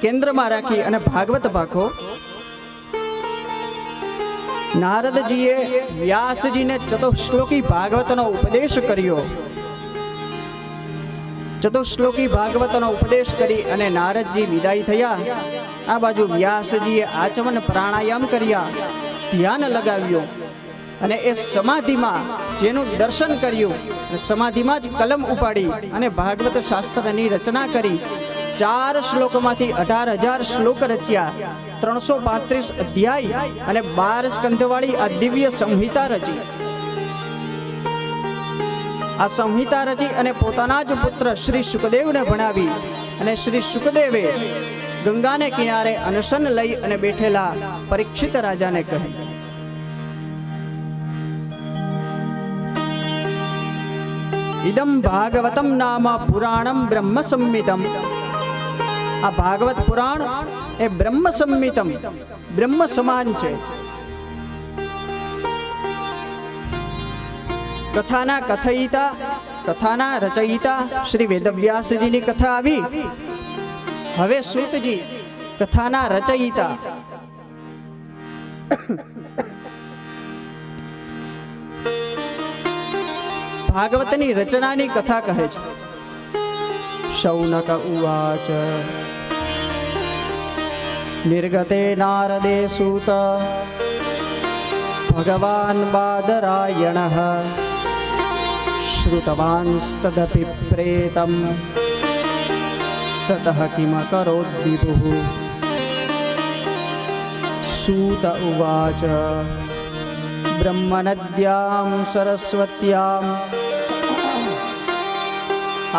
કેન્દ્રમાં રાખી અને ભાગવત ભાખો. નારદજીએ વ્યાસજીને ચતુશ્લોકી ભાગવતનો ઉપદેશ કર્યો. ચતુશ્લોકી ભાગવતનો ઉપદેશ કરી અને નારદજી વિદાય થયા. આ બાજુ વ્યાસજીએ આચમન પ્રાણાયામ કર્યા, ધ્યાન લગાવ્યું અને એ સમાધિમાં જેનું દર્શન કર્યું, સમાધિમાં જ કલમ ઉપાડી અને ભાગવત શાસ્ત્રની રચના કરી. 4 શ્લોકમાંથી 18,000 શ્લોક રચ્યા, 335 અધ્યાય અને 12 સ્કંધવાળી આ દિવ્ય સંહિતા રચી. આ સંહિતા રચી અને પોતાના જ પુત્ર શ્રી સુખદેવને ભણાવી અને શ્રી સુખદેવે ગંગાને કિનારે અનશન લઈ અને બેઠેલા પરીક્ષિત રાજાને કહ્યું. ઇદમ ભાગવતમ નામ પુરાણમ બ્રહ્મ સંમિતમ. આ ભાગવત પુરાણ એ બ્રહ્મ સંમિતમ, બ્રહ્મ સમાન છે. કથાના કથયિતા, કથાના રચયિતા શ્રી વેદવ્યાસજીની કથા આવી. હવે સૂતજી કથાના રચયિતા. ભાગવતની રચનાની કથા કહે છે. શૌનક ઉવાચ નિર્ગતે નારદે સૂત ભગવાન બાદરાયણઃ શ્રુતવાંસ્તદપિ પ્રેતમ તતઃ કિમ કરોદ વિભુઃ. સૂત ઉવાચ બ્રહ્મનદ્યાં સરસ્વત્યાં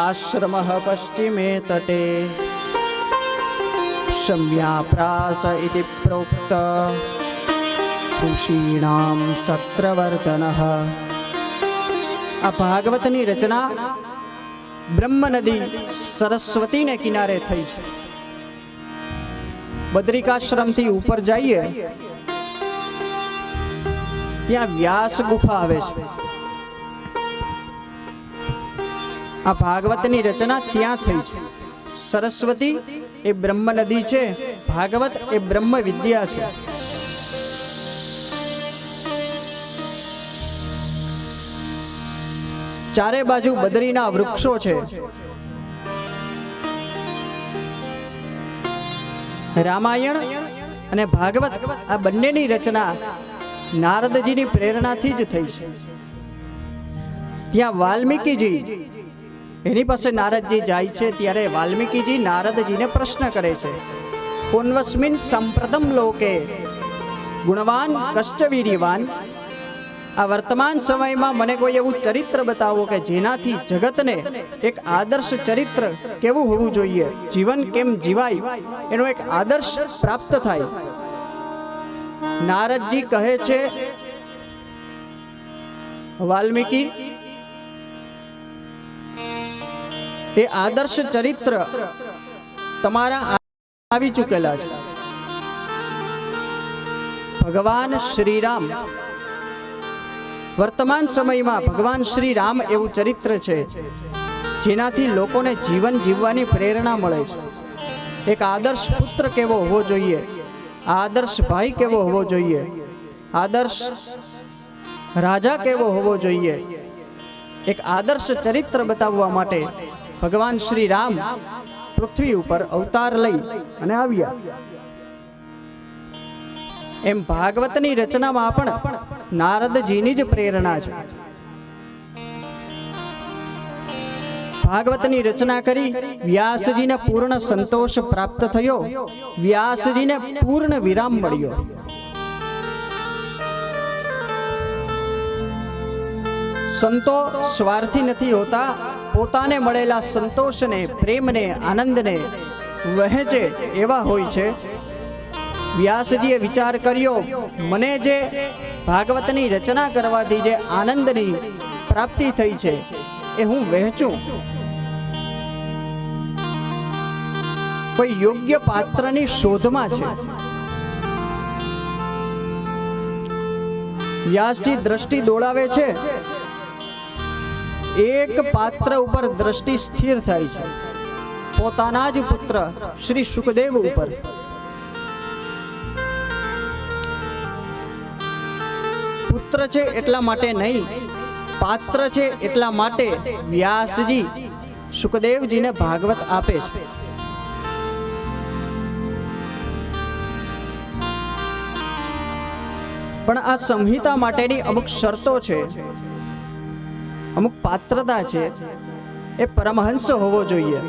આશ્રમઃ પશ્ચિમે તટે શમ્યાપ્રાસ ઇતિ પ્રોક્ત ઋષીણાં સત્રવર્તનઃ. આ ભાગવતની રચના બ્રહ્મ નદી સરસ્વતીને કિનારે થઈ છે. બદ્રિકાશ્રમથી ઉપર જઈએ ત્યાં વ્યાસ ગુફા આવે છે. આ ભાગવતની રચના ત્યાં થઈ છે. સરસ્વતી એ બ્રહ્મ નદી છે, ભાગવત એ બ્રહ્મ વિદ્યા છે. ચારે બાજુ બદરીના વૃક્ષો છે. રામાયણ અને ભાગવત આ બંનેની રચના નારદજીની પ્રેરણાથી જ થઈ છે. ત્યાં વાલ્મીકીજી એની પાસે નારદજી જાય છે ત્યારે વાલ્મીકીજી નારદજીને પ્રશ્ન કરે છે, કોન્વસ્મિન સંપ્રતમ લોકે ગુણવાન કશ્ચ વીર્યવાન. આ વર્તમાન સમયમાં મને કોઈ એવું ચરિત્ર બતાવો કે જેનાથી જગતને એક આદર્શ ચરિત્ર કેવું હોવું જોઈએ, જીવન કેમ જીવાય એનો એક આદર્શ પ્રાપ્ત થાય. નારદજી કહે છે, વાલ્મીકી એ આદર્શ ચરિત્ર તમારા આવી ચૂકેલા છે. ભગવાન શ્રી રામ, વર્તમાન સમયમાં ભગવાન શ્રી રામ એવું ચરિત્ર છે જેનાથી લોકોને જીવન જીવવાની પ્રેરણા મળે છે. એક આદર્શ પુત્ર કેવો હોવો જોઈએ, આદર્શ ભાઈ કેવો હોવો જોઈએ, આદર્શ રાજા કેવો હોવો જોઈએ. એક આદર્શ ચરિત્ર બતાવવા માટે ભગવાન શ્રી રામ પૃથ્વી ઉપર અવતાર લઈ અને આવ્યા. એમ ભાગવતની રચનામાં પણ નારદજીની જ પ્રેરણા છે. ભાગવતની રચના કરી વ્યાસજીને પૂર્ણ સંતોષ પ્રાપ્ત થયો, વ્યાસજીને પૂર્ણ વિરામ મળ્યો. સંતો સ્વાર્થી નથી હોતા, પોતાને મળેલા સંતોષને, પ્રેમને, આનંદને વહેંચે એવા હોય છે. વ્યાસજીએ વિચાર કર્યો, મને જે ભાગવતની રચના કરવાથી જે આનંદની પ્રાપ્તિ થઈ છે એ હું વહેંચું. કોઈ યોગ્ય પાત્રની શોધમાં છે. વ્યાસજી દ્રષ્ટિ દોડાવે છે, એક પાત્ર ઉપર દ્રષ્ટિ સ્થિર થાય છે. પોતાના જ પુત્ર શ્રી સુખદેવ ઉપર. પુત્ર છે એટલા માટે નહીં, પાત્ર છે એટલા માટે વ્યાસજી સુખદેવજીને ભાગવત આપે છે. પણ આ સંહિતા માટેની અમુક શરતો છે, અમુક પાત્રતા છે. એ પરમહંસ હોવો જોઈએ,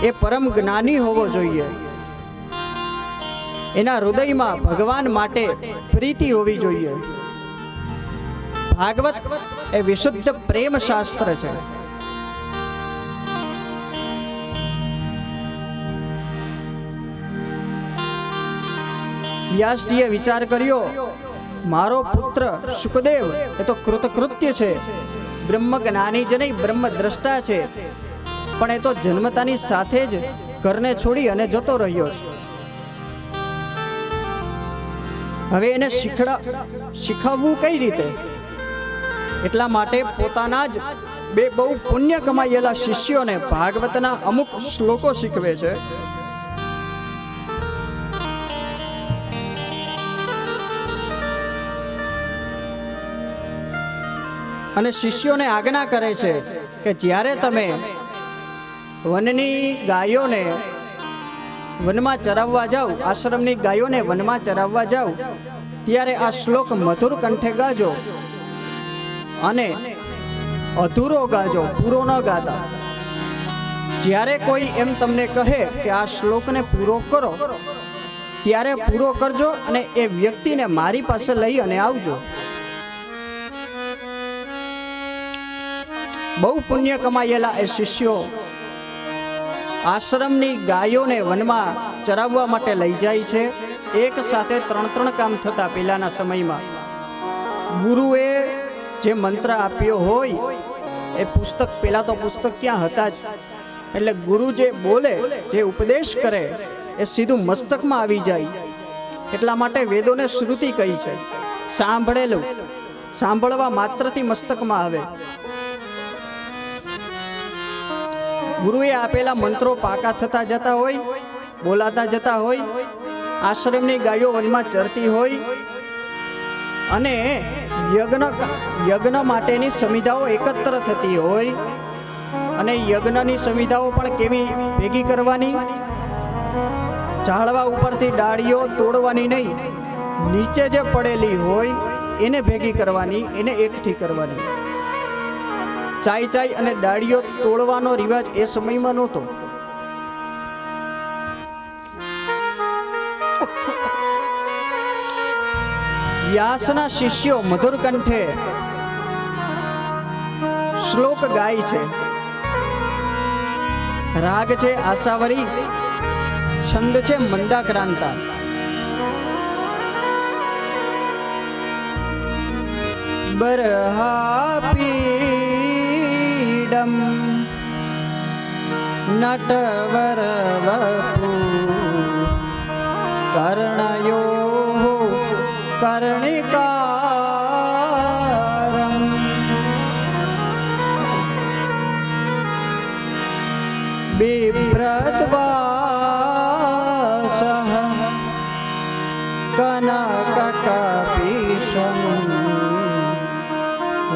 એ પરમ જ્ઞાની હોવો જોઈએ, એના હૃદયમાં ભગવાન માટે પ્રીતિ હોવી જોઈએ. ભાગવત એ વિશુદ્ધ પ્રેમ શાસ્ત્ર છે. વ્યાસજીએ વિચાર કર્યો, મારો પુત્ર સુખદેવ એ તો કૃતકૃત્ય છે, બ્રહ્મ જ્ઞાની જ નહીં બ્રહ્મ દ્રષ્ટા છે, પણ એ તો જન્મતાની સાથે જ ઘરને છોડી અને જતો રહ્યો છે. હવે એને શીખવવું કઈ રીતે? એટલા માટે પોતાના જ બે બહુ પુણ્ય કમાયેલા શિષ્યોને ભાગવતના અમુક શ્લોકો શીખવે છે. અને શિષ્યોને આજ્ઞા કરે છે કે જ્યારે તમે વનની ગાયોને વનમાં ચરાવવા જાઓ, આશ્રમની ગાયોને વનમાં ચરાવવા જાઓ, ત્યારે આ શ્લોક મધુર કંઠે ગાજો અને અધૂરો ગાજો, પૂરો ન ગાતા. જ્યારે કોઈ એમ તમને કહે કે આ શ્લોકને પૂરો કરો, ત્યારે પૂરો કરજો અને એ વ્યક્તિને મારી પાસે લઈ અને આવજો. બહુ પુણ્ય કમાયેલા એ શિષ્યો આશ્રમની ગાયોને વનમાં ચરાવવા માટે લઈ જાય છે. એક સાથે 3 કામ થતા પહેલાના સમયમાં. ગુરુએ જે મંત્ર આપ્યો હોય એ પુસ્તક, પહેલા તો પુસ્તક ક્યાં હતા જ, એટલે ગુરુ જે બોલે, જે ઉપદેશ કરે એ સીધું મસ્તકમાં આવી જાય. એટલા માટે વેદોને શ્રુતિ કહી છે. સાંભળેલું સાંભળવા માત્રથી મસ્તકમાં આવે. ગુરુએ આપેલા મંત્રો પાકા થતા જતા હોય, બોલાતા જતા હોય, આશ્રમની ગાયો વનમાં ચરતી હોય અને યજ્ઞ માટેની સમિધાઓ એકત્ર થતી હોય. અને યજ્ઞની સમિધાઓ પણ કેવી ભેગી કરવાની? ઝાડવા ઉપરથી ડાળીઓ તોડવાની નહીં, નીચે જે પડેલી હોય એને ભેગી કરવાની, એને એકઠી કરવાની. ચાઈ અને ડાળીઓ તોડવાનો રિવાજ એ સમયમાં નહોતો. વ્યાસના શિષ્યો મધુર કંઠે શ્લોક ગાય છે. રાગ છે આશાવરી, છંદ છે મંદાક્રાંતા. બરહાપીડમ નટવર વપુ કર્ણયો કર્ણિકારમ બિભ્રદ્વાસઃ કનકકપીશમ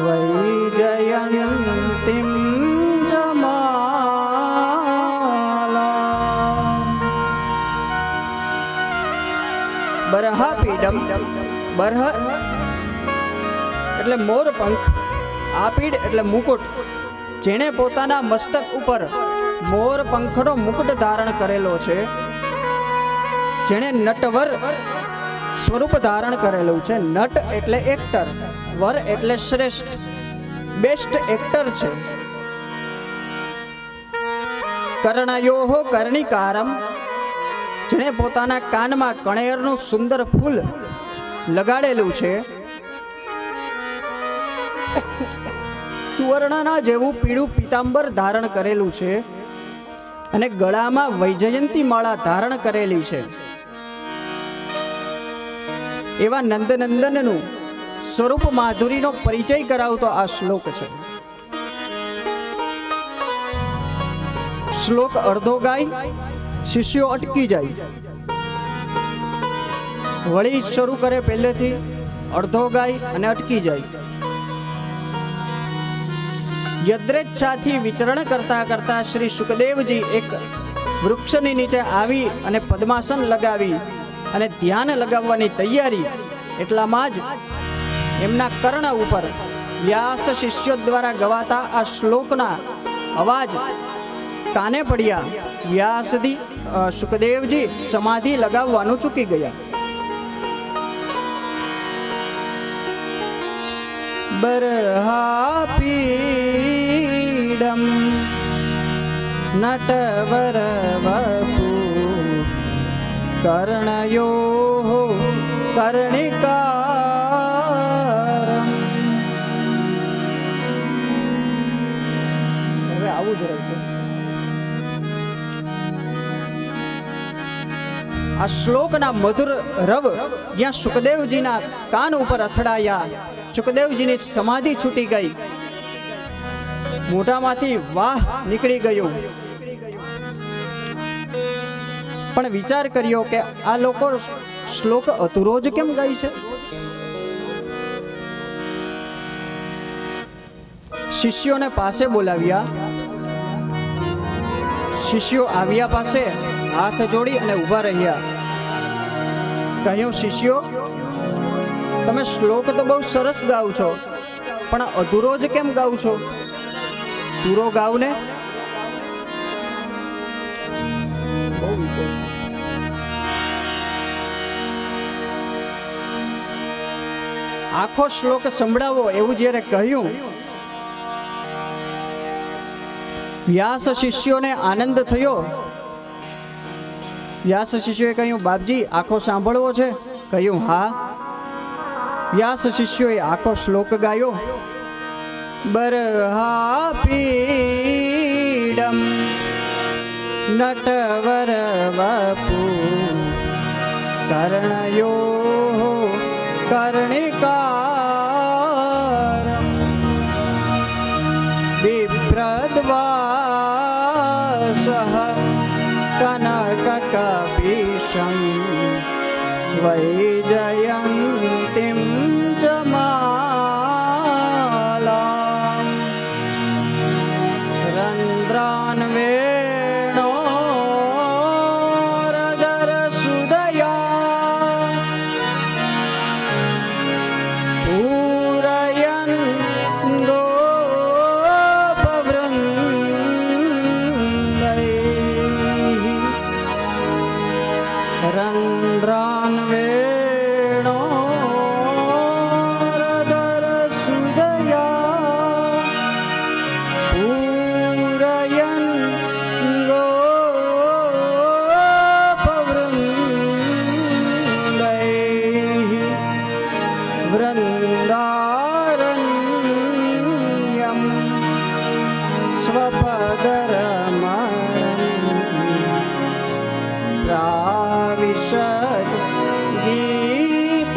વૈજયંતીમ જમાલા. બરહાપીડમ, બરહ એટલે મોર પંખ, આપીડ એટલે મુકુટ. જેણે પોતાના મસ્તક ઉપર મોર પંખનો મુકુટ ધારણ કરેલો છે, જેણે નટવર સ્વરૂપ ધારણ કરેલું છે. નટ એટલે એક્ટર, વર એટલે શ્રેષ્ઠ, બેસ્ટ એક્ટર છે. કર્ણયોહો કર્ણિકારમ, જેણે પોતાના કાનમાં કણેરનું સુંદર ફૂલ લગાડેલું છે. સુવર્ણના જેવું પીળું પીતાંબર ધારણ કરેલું છે અને ગળામાં વૈજયંતી માળા ધારણ કરેલી છે. એવા નંદનંદનનું સ્વરૂપ માધુરીનો પરિચય કરાવતો આ શ્લોક છે. શ્લોક અડધો ગાય શિષ્યો અટકી જાય, વળી શરૂ કરે પહેલેથી, અડધો ગાય અને અટકી જાય. યદ્રેચ્છાથી વિચરણ કરતા કરતા શ્રી સુખદેવજી એક વૃક્ષની નીચે આવી અને પદ્માસન લગાવી અને ધ્યાન લગાવવાની તૈયારી. એટલામાં જ એમના કર્ણ ઉપર વ્યાસ શિષ્યો દ્વારા ગવાતા આ શ્લોકના અવાજ કાને પડ્યા. વ્યાસજી સુખદેવજી સમાધિ લગાવવાનું ચૂકી ગયા. બરહાપીડમ નટવર વપુ કર્ણયો કર્ણિકારમ. હવે આવું જ રહ્યું. આ શ્લોકના મધુર રવ જ્યાં સુખદેવજીના કાન ઉપર અથડાયા, સુખદેવજીની સમાધિ છૂટી ગઈ, મોઢામાંથી વાહ નીકળી ગયું. પણ વિચાર કર્યો કે આ લોકો શ્લોક અધૂરો જ કેમ ગાય છે? શિષ્યોને પાસે બોલાવ્યા. શિષ્યો આવ્યા પાસે, હાથ જોડી અને ઊભા રહ્યા. કહ્યું, શિષ્યો, તમે શ્લોક તો બહુ સરસ ગાવ છો, પણ અધૂરો જ કેમ ગાવ છો? પૂરો ગાવ ને. આખો શ્લોક સંભળાવો એવું જ્યારે કહ્યું, વ્યાસ શિષ્યોને આનંદ થયો. વ્યાસ શિષ્યોએ કહ્યું, બાપજી આખો સાંભળવો છે? કહ્યું, હા. વ્યાસ શિષ્યોએ આખો શ્લોક ગાયો. બરહાપીડમ નટવર વપુ કર્ણયો કર્ણિકારમ બિભ્રદ્વાસઃ કનકકપિશં વૈજયંતીમ ચ માલાં રંધ્રાન્વેણોરધરસુદયા પૂરયન ગોપવૃંદૈઃ રંધ્રાન્વેણોરધરસુદયા પૂરયન ગોપવૃંદૈઃ વૃંદારણ્યમ સ્વપદરમણમ પ્રાવિશદ ગીતકીર્તિઃ.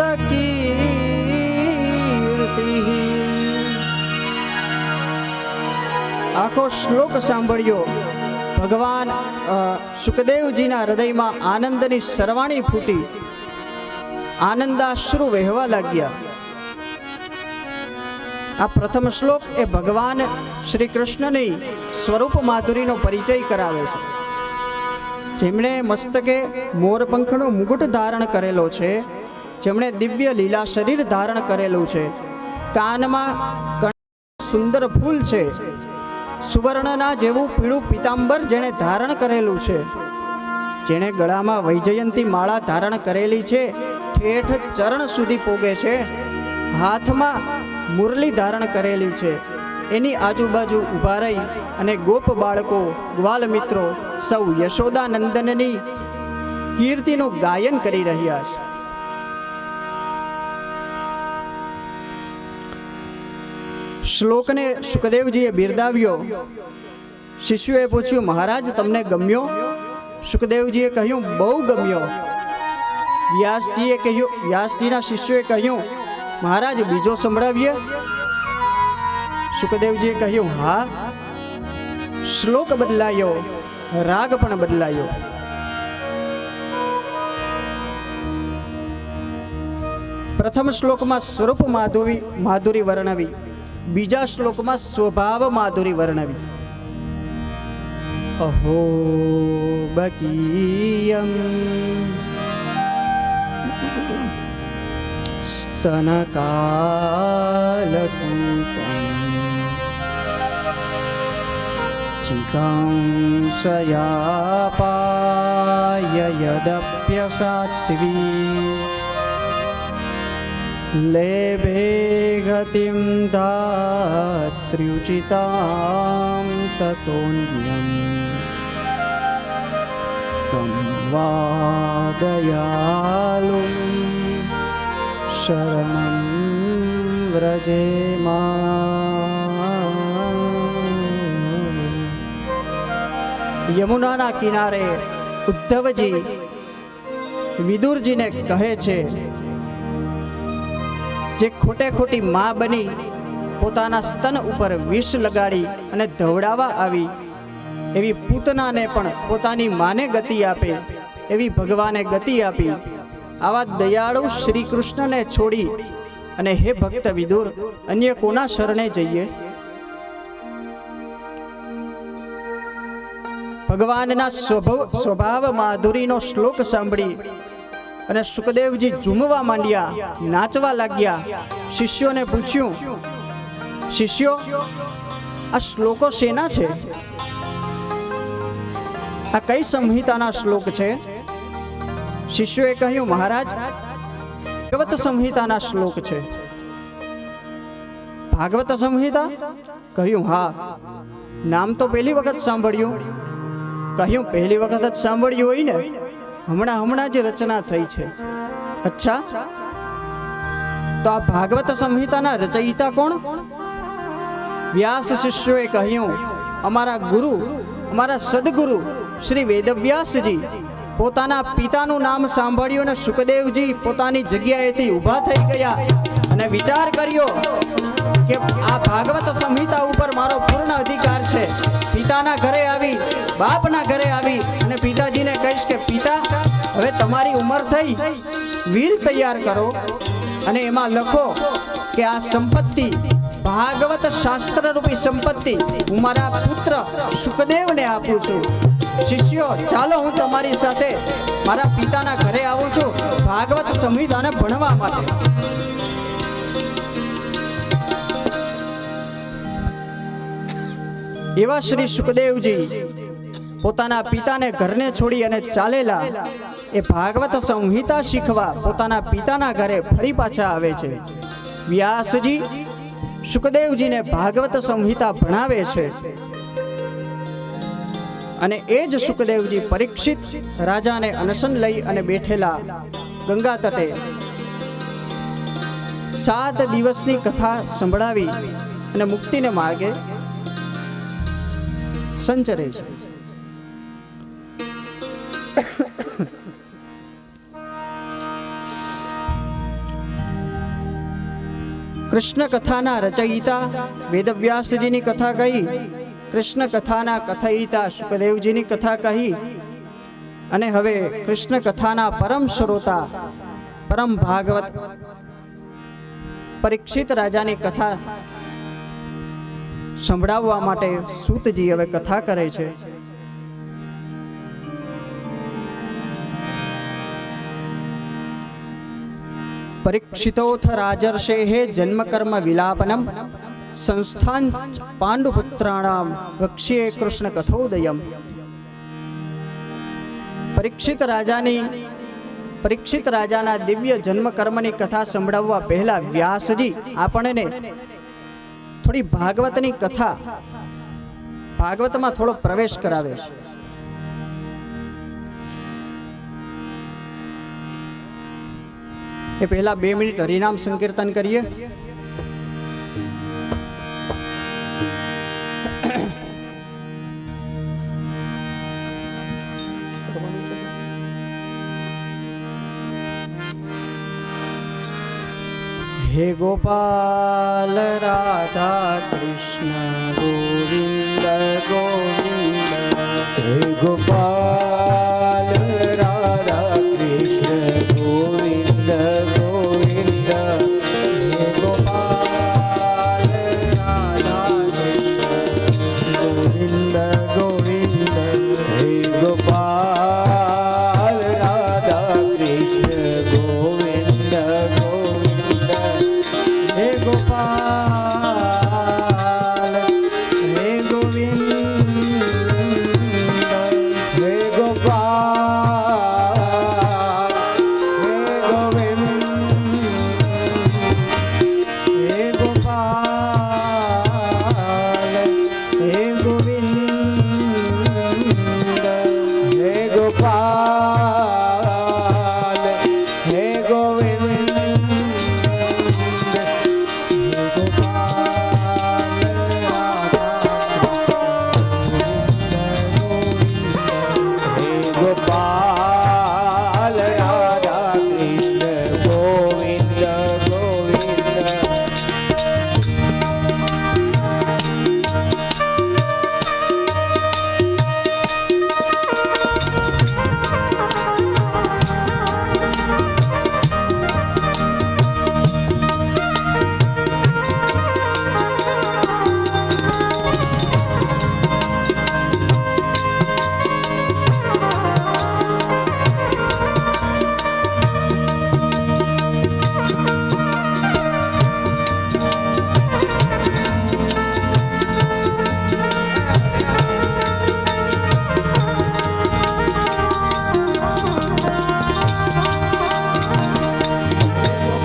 આખો શ્લોક સાંભળ્યો. ભગવાન સુખદેવજીના હૃદયમાં આનંદની સરવાણી ફૂટી, આનંદાશ્રુ વહેવા લાગ્યા. આ પ્રથમ શ્લોક એ ભગવાન શ્રી કૃષ્ણની સ્વરૂપ માધુરીનો પરિચય કરાવે છે. જેમણે મસ્તકે મોરપંખનો મુગુટ ધારણ કરેલો છે, જેમણે દિવ્ય લીલા શરીર ધારણ કરેલું છે, કાનમાં સુંદર ફૂલ છે, સુવર્ણના જેવું પીળું પીતાંબર જેણે ધારણ કરેલું છે, જેણે ગળામાં વૈજયંતી માળા ધારણ કરેલી છે, ઠેઠ ચરણ સુધી પોગે છે, હાથમાં મુરલી ધારણ કરેલી છે, એની આજુબાજુ ઊભા રહી અને ગોપ બાળકો, ગ્વાલ મિત્રો સૌ યશોદાનંદનની કીર્તિનું ગાયન કરી રહ્યા છે. શ્લોકને સુખદેવજીએ બિરદાવ્યો. શિષ્યોએ પૂછ્યું, મહારાજ તમને ગમ્યો? સુખદેવજીએ કહ્યું, બહુ ગમ્યો. વ્યાસજીના શિષ્યોએ કહ્યું, મહારાજ બીજો સંભળાવીએ? સુખદેવજીએ કહ્યું, હા. શ્લોક બદલાયો. રાગ પણ બદલાયો. પ્રથમ શ્લોકમાં સ્વરૂપ માધુરી વર્ણવી, બીજા શ્લોકમાં સ્વભાવ માધુરી વર્ણવી. અહો બકીયમ સ્તનકાલકૂપમ ચિકાંસયાપાય યદપ્યસાત્વી લેભે ગતિમ ધાત્ર્યુચિતાં તતોન્યમ કં વાદયાલું શરણં વ્રજેમા. યમુનાના કિનારે ઉદ્ધવજી વિદુરજીને કહે છે, જે ખોટે ખોટી માં બની પોતાના સ્તન ઉપર વિષ લગાડી અને ધવડાવવા આવી, એવી પૂતનાને પણ પોતાની માને ગતિ આપે એવી ભગવાને ગતિ આપી. આવા દયાળુ શ્રી કૃષ્ણને છોડી અને હે ભક્ત વિદુર, અન્ય કોના શરણે જઈએ? ભગવાનના સ્વભાવ માધુરીનો શ્લોક સાંભળી અને સુખદેવજી ઝૂમવા માંડ્યા, નાચવા લાગ્યા. શિષ્યોને પૂછ્યું, શિષ્યો, આ શ્લોકો શેના છે? આ કઈ સંહિતાના શ્લોક છે? શિષ્યોએ કહ્યું, મહારાજ, ભાગવત સંહિતાના શ્લોક છે. ભાગવત સંહિતા? કહ્યું, હા. નામ તો પહેલી વખત સાંભળ્યું. કહ્યું, પહેલી વખત જ સાંભળ્યું હોય ને? હમણાં જ રચના થઈ છે. અચ્છા, તો આ ભાગવત સંહિતાના રચયિતા કોણ? વ્યાસ શિષ્યોએ કહ્યું, અમારા ગુરુ, અમારા સદગુરુ શ્રી વેદવ્યાસજી. પોતાના પિતાનું નામ સાંભળ્યું અને સુખદેવજી પોતાની જગ્યાએથી ઊભા થઈ ગયા અને વિચાર કર્યો કે આ ભાગવત સંહિતા ઉપર મારો પૂર્ણ અધિકાર છે. પિતાના ઘરે આવી, બાપના ઘરે આવી અને પિતાજીને કહીશ કે પિતા, હવે તમારી ઉંમર થઈ, વીર તૈયાર કરો અને એમાં લખો કે આ સંપત્તિ, ભાગવત શાસ્ત્ર રૂપી સંપત્તિ હું મારા પુત્ર સુખદેવને આપું છું. શિષ્યો, ચાલો હું તમારી સાથે મારા પિતાના ઘરે આવું છું ભાગવત સંહિતાને ભણવા માટે. એવા શ્રી સુખદેવજી પોતાના પિતાને ઘરને છોડી અને ચાલેલા એ ભાગવત સંહિતા શીખવા પોતાના પિતાના ઘરે ફરી પાછા આવે છે. વ્યાસજી સુખદેવજીને ભાગવત સંહિતા ભણાવે છે અને એ જ સુખદેવજી પરીક્ષિત રાજાને અનશન લઈ અને બેઠેલા ગંગા તટે 7 દિવસની કથા સંભળાવી અને મુક્તિને માર્ગે સંચરે છે. કૃષ્ણ કથાના રચયિતા વેદવ્યાસજીની કથા કહી, કૃષ્ણ કથાના કથયિતા સુખદેવજીની કથા કહી અને હવે કૃષ્ણ કથાના પરમ શ્રોતા, પરમ ભાગવત પરીક્ષિત રાજાની કથા સંભળાવવા માટે સૂતજી હવે કથા કરે છે. પરીક્ષિતોથ રાજર્ષેઃ જન્મ કર્મ વિલાપનમ સંસ્થાન પાંડુપુત્રાણામ વક્ષ્યે કૃષ્ણ કથોદયમ. પરીક્ષિત રાજાના દિવ્ય જન્મ કર્મની કથા સંભળાવવા પહેલા વ્યાસજી આપણને થોડી ભાગવતની કથા, ભાગવતમાં થોડો પ્રવેશ કરાવે છે. એ પહેલા 2 મિનિટ હરિનામ સંકીર્તન કરીએ. હે ગોપાલ રાધા કૃષ્ણ ગોવિંદ ગોવિંદ, હે ગોપાલ રાધા કૃષ્ણ ગોવિંદ ગોવિંદ હે ગોપાલ રાધા કૃષ્ણ ગોવિંદ ગોવિંદ હે ગોપાલ રાધા કૃષ્ણ ગોવિંદ ગોવિંદ હે ગોપાલ હે ગોવિંદ હે ગોપાલ હે ગોવિંદ હે ગોપાલ હે ગોવિંદ હે ગોપાલ હે ગોવિંદ ગોપાલ રાધા કૃષ્ણ ગોવિંદ ગોવિંદ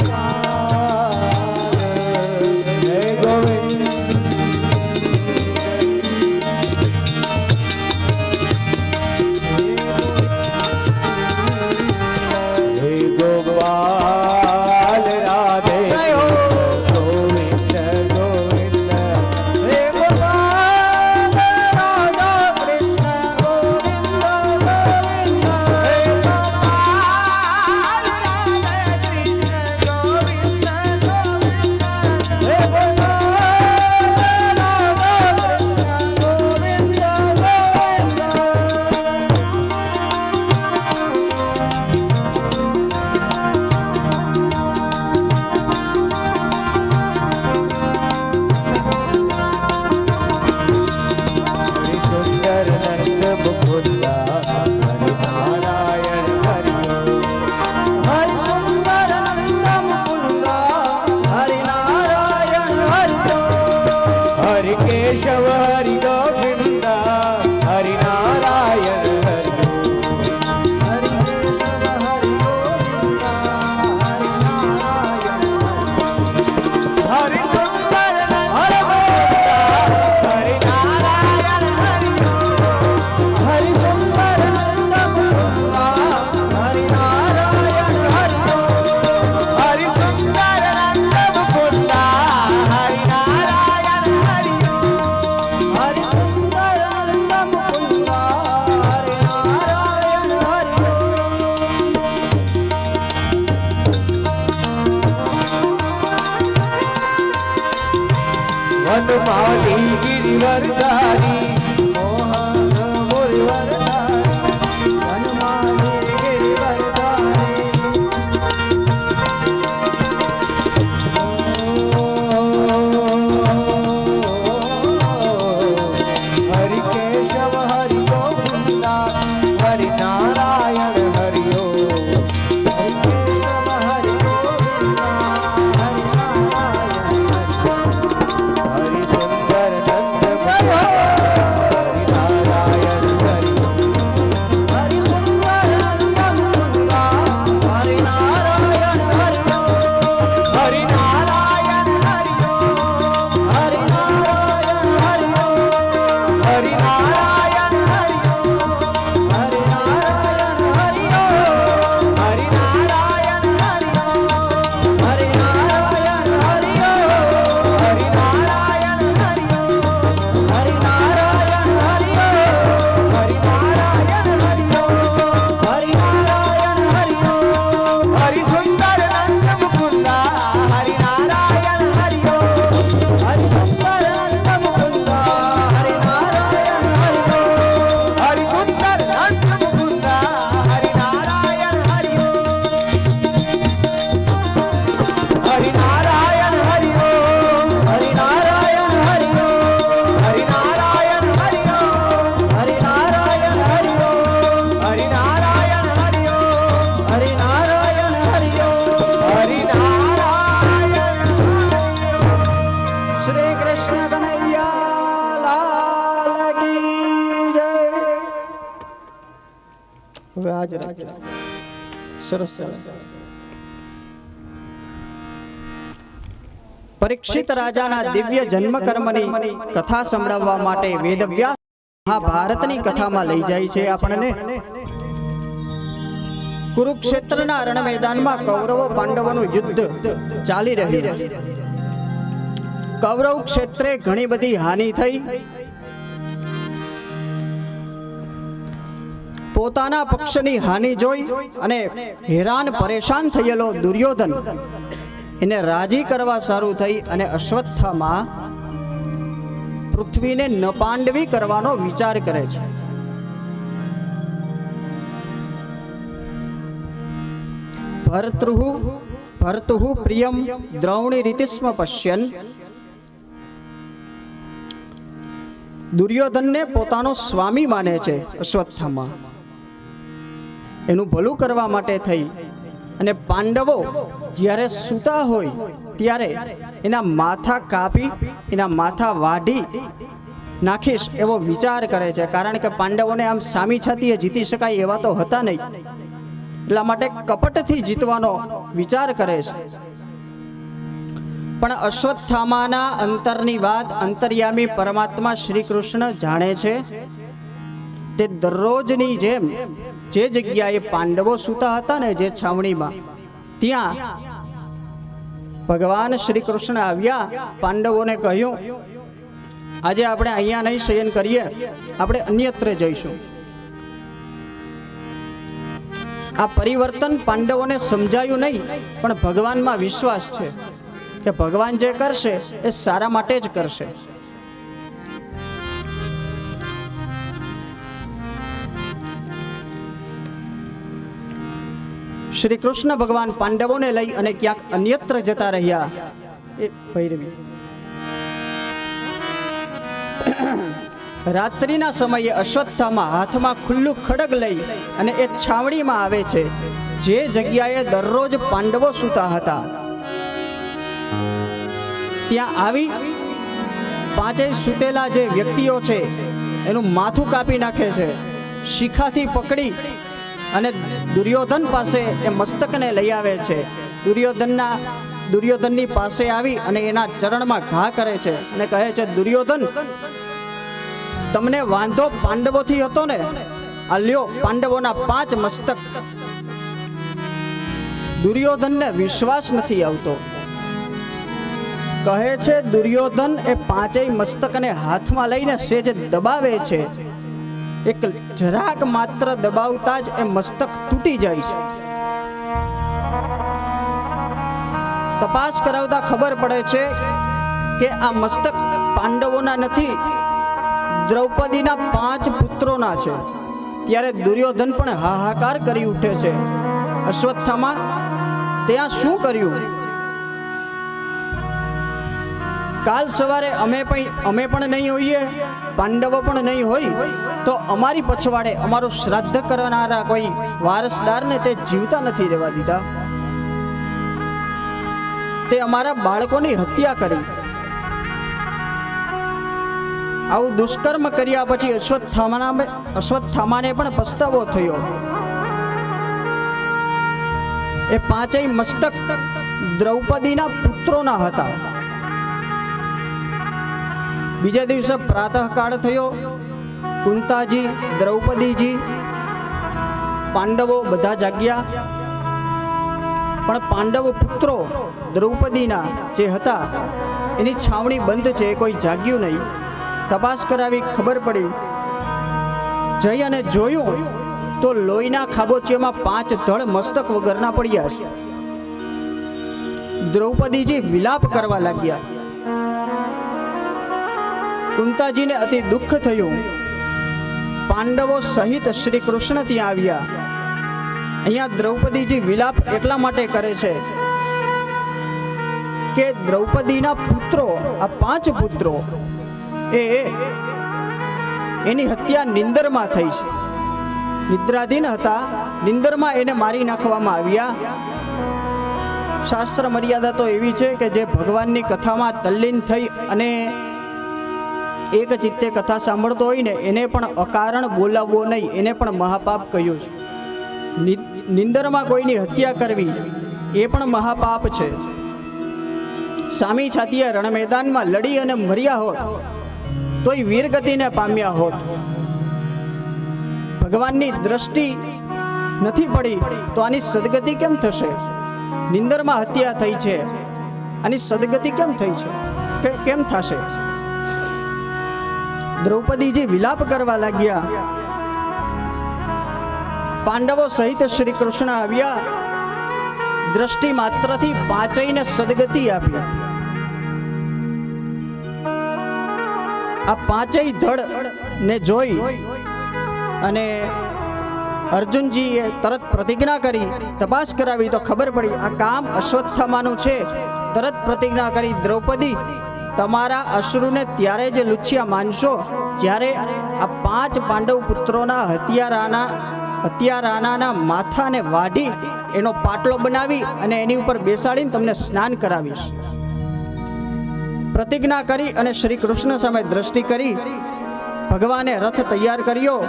ગોપાલ રાધે ગોવિંદ ગોવિંદ હે ગોપાલ રાધા કૃષ્ણ ગોવિંદ ગોવિંદ હે ગોપાલ રાધા કૃષ્ણ ગોવિંદ ગોવિંદ હે ગોપાલ રાધા કૃષ્ણ ગોવિંદ હરિ સુંદર નંદ મુકુંદા હરિ નારાયણ હરિ હરિ સુંદર નંદ મુકુંદા હરિ નારાયણ હરિ હરિ કેશવ હરિ ગોવિંદા હરિ નારાયણ હરિ હરિ કેશવ હરિ ગોવિંદા હરિ નારાયણ હરિ સુંદર નંદ હરિ હરિ નારાયણ હરિ હરિ સુંદર નંદ મુકુંદા હરિ નારાયણ હરિ હરિ સુંદર નંદ મુકુંદા હરિ નારાયણ હરિ હરિ સુંદર નંદ મુકુંદા હરિ નારાયણ હરિ વનમાલી ગિરિવરધારી મોહન મુરવરધારી વનમાલી ગિરિવરધારી હરિ કેશવ હરિ ગોવિંદા હરિ નારાયણ હરિ હરિ કેશવ હરિ ગોવિંદા હરિ નારાયણ હરિ હરિ સુંદર નંદ જય હો! હરિ નારાયણ હરિ હરિ સુંદર નંદ મુકુંદા હરિ નારાયણ હરિ હરિ નારાયણ હરિ હરિ નારાયણ હરિ હરિ નારાયણ હરિ હરિ નારાયણ હવે આજ રાખજો. સરસ સરસ. પરીક્ષિત રાજાના દિવ્ય જન્મ કર્મની કથા સંભળાવવા માટે વેદવ્યાસ મહાભારતની કથામાં લઈ જાય છે આપણને. કુરુક્ષેત્રના રણ મેદાનમાં કૌરવો પાંડવોનું યુદ્ધ ચાલી રહ્યું. કૌરવ ક્ષેત્રે ઘણી બધી હાનિ થઈ. પોતાના પક્ષની હાનિ જોઈ અને હેરાન પરેશાન થયેલો દુર્યોધન એને રાજી કરવા સારું થઈ અને અશ્વત્થામા પૃથ્વીને નપાંડવી કરવાનો વિચાર કરે છે. ભર્તુઃ પ્રિયમ દ્રૌણી રીતિસ્મ પશ્યન. દુર્યોધનને પોતાનો સ્વામી માને છે અશ્વત્થામા. એનું ભલું કરવા માટે થઈ અને પાંડવો જ્યારે સૂતા હોય ત્યારે એના માથા કાપી એના માથા વાઢી નાખીશ એવો વિચાર કરે છે. કારણ કે પાંડવોને આમ સામી છાતીએ જીતી શકાય એવા તો હતા નહીં, એટલા માટે કપટથી જીતવાનો વિચાર કરે છે. પણ અશ્વત્થામાના અંતરની વાત અંતર્યામી પરમાત્મા શ્રી કૃષ્ણ જાણે છે. તે દરરોજની જેમ જે જગ્યાએ પાંડવો સૂતા હતા ને, જે છાવણીમાં, ત્યાં ભગવાન શ્રી કૃષ્ણ આવ્યા. પાંડવોને કહ્યું, આજે આપણે અહીંયા નહીં શયન કરીએ, આપણે અન્યત્ર જઈશું. આ પરિવર્તન પાંડવોને સમજાયું નહીં, પણ ભગવાનમાં વિશ્વાસ છે કે ભગવાન જે કરશે એ સારા માટે જ કરશે. શ્રી કૃષ્ણ ભગવાન પાંડવોને લઈ અને ક્યાંક અન્યત્ર જતા રહ્યા. એ ભૈરવી રાત્રિના સમયે અશ્વત્થામા હાથમાં ખુલ્લું ખડગ લઈ અને એ છાવણીમાં આવે છે જે જગ્યાએ દરરોજ પાંડવો સૂતા હતા. ત્યાં આવી પાંચેય સૂતેલા જે વ્યક્તિઓ છે એનું માથું કાપી નાખે છે. શિખાથી પકડી અને દુર્યોધન પાસે એ મસ્તકને લઈ આવે છે. દુર્યોધનની પાસે આવી અને એના ચરણમાં ઘા કરે છે અને કહે છે, દુર્યોધન, તમને વાંધો પાંડવોથી હતો ને? આ લ્યો પાંડવોના 5 મસ્તક. દુર્યોધનને વિશ્વાસ નથી આવતો. કહે છે, દુર્યોધન એ 5 મસ્તકને હાથમાં લઈને સેજ દબાવે છે. એક જરાક માત્ર દબાવતા જ એ મસ્તક તૂટી જાય છે. તપાસ કરાવતા ખબર પડે છે કે આ મસ્તક પાંડવોના નથી, દ્રૌપદીના 5 પુત્રોના છે. ત્યારે દુર્યોધન પણ હાહાકાર કરી ઉઠે છે. અશ્વત્થામા, ત્યાં શું કર્યું? કાલ સવારે અમે પણ નહીં હોઈએ, પાંડવો પણ નહીં હોય, તો અમારી પછવાડે અમારું શ્રાદ્ધ કરનારા કોઈ વારસદારને તે જીવતા નથી રહેવા દીધા. તે અમારા બાળકોની હત્યા કરી. આવું દુષ્કર્મ કર્યા પછી અશ્વત્થામાને પણ પસ્તાવો થયો. એ 5 મસ્તક દ્રૌપદીના પુત્રોના હતા. બીજા દિવસે પ્રાતઃકાળ થયો. કુંતાજી, દ્રૌપદીજી, પાંડવો બધા જાગ્યા. પણ પાંડવ પુત્રો દ્રૌપદીના જે હતા એની છાવણી બંધ છે, કોઈ જાગ્યું નહીં. તપાસ કરાવી ખબર પડી. જઈ અને જોયું તો લોહીના ખાબોચિયામાં 5 ધડ મસ્તક વગરના પડ્યા છે. દ્રૌપદીજી વિલાપ કરવા લાગ્યા. કુંતાજીને અતિ દુઃખ થયું. પાંડવો સહિત શ્રી કૃષ્ણ ત્યાં આવ્યા. અહીંયા દ્રૌપદીજી વિલાપ એટલા માટે કરે છે કે દ્રૌપદીના પુત્રો, આ 5 પુત્રો, એની હત્યા નિંદરમાં થઈ છે. નિદ્રાધીન હતા, નિંદરમાં એને મારી નાખવામાં આવ્યા. શાસ્ત્ર મર્યાદા તો એવી છે કે જે ભગવાનની કથામાં તલ્લીન થઈ અને એક ચિત્તે કથા સાંભળતો હોય ને એને પણ અકારણ બોલાવવો નહીં, એને પણ મહાપાપ કહ્યું છે. નિંદરમાં કોઈની હત્યા કરવી એ પણ મહાપાપ છે. સામી છાતીએ રણ મેદાનમાં લડી અને મર્યા હોત તોય વીરગતિને પામ્યા હોત. ભગવાનની દ્રષ્ટિ નથી પડી તો આની સદગતિ કેમ થશે? નિંદરમાં હત્યા થઈ છે, આની સદગતિ કેમ થઈ છે, કેમ થશે? દ્રૌપદીજી વિલાપ કરવા લાગ્યા. પાંડવો સહિત શ્રી કૃષ્ણ આવ્યા. દ્રષ્ટિ માત્રથી પાંચેયને સદગતિ આપી. આ પાંચેય ધડ ને જોઈ અને અર્જુનજીએ તરત પ્રતિજ્ઞા કરી. તપાસ કરાવી તો ખબર પડી આ કામ અશ્વત્થામાનું છે. તરત પ્રતિજ્ઞા કરી, દ્રૌપદી તમારા અશ્રુને ત્યારે જ લુચ્યા માનશો જ્યારે આ 5 પાંડવ પુત્રોના હત્યારાના માથાને વાઢી એનો પાટલો બનાવી અને એની ઉપર બેસાડીને તમને સ્નાન કરાવીશ. પ્રતિજ્ઞા કરી અને શ્રી કૃષ્ણ સામે દ્રષ્ટિ કરી. ભગવાને રથ તૈયાર કર્યો.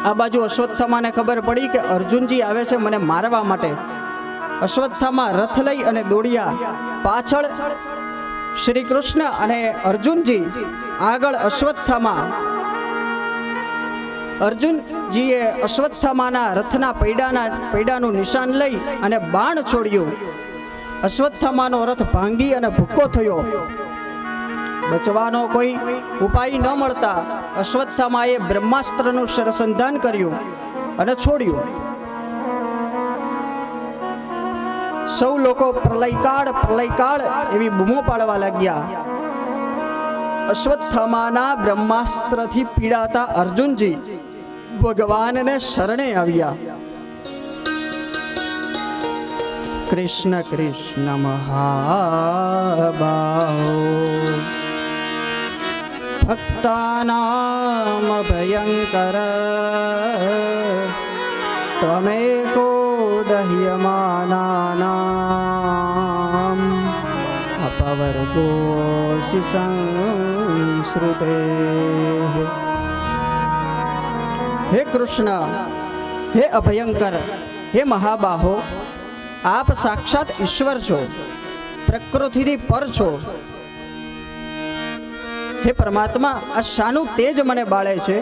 આ બાજુ અશ્વત્થામાને ખબર પડી કે અર્જુનજી આવે છે મને મારવા માટે. અશ્વત્થામા રથ લઈ અને દોડ્યા. પાછળ શ્રી કૃષ્ણ અને અર્જુનજી, આગળ અશ્વત્થામા. અર્જુનજીએ અશ્વત્થામાના રથના પૈડાનું નિશાન લઈ અને બાણ છોડ્યું. અશ્વત્થામાનો રથ ભાંગી અને ભૂક્કો થયો. બચવાનો કોઈ ઉપાય ન મળતા અશ્વત્થામાએ બ્રહ્માસ્ત્રનું શરસંધાન કર્યું અને છોડ્યું. સૌ લોકો પ્રલયકાળ એવી બૂમો પાડવા લાગ્યા. અશ્વત્થામાના બ્રહ્માસ્ત્રથી પીડાતા અર્જુનજી ભગવાનને શરણે આવ્યા. કૃષ્ણ કૃષ્ણ મહાબાહો ભક્તાનામ ભયંકર ત્વમેકો દહ્યમાનાનામ અપવર્ગોસि સંશ્રુતે. હે કૃષ્ણ, હે અભયંકર, હે મહાબાહો, આપ સાક્ષાત ઈશ્વર છો, પ્રકૃતિથી પર છો. હે પરમાત્મા, આ શાનું તેજ મને બાળે છે?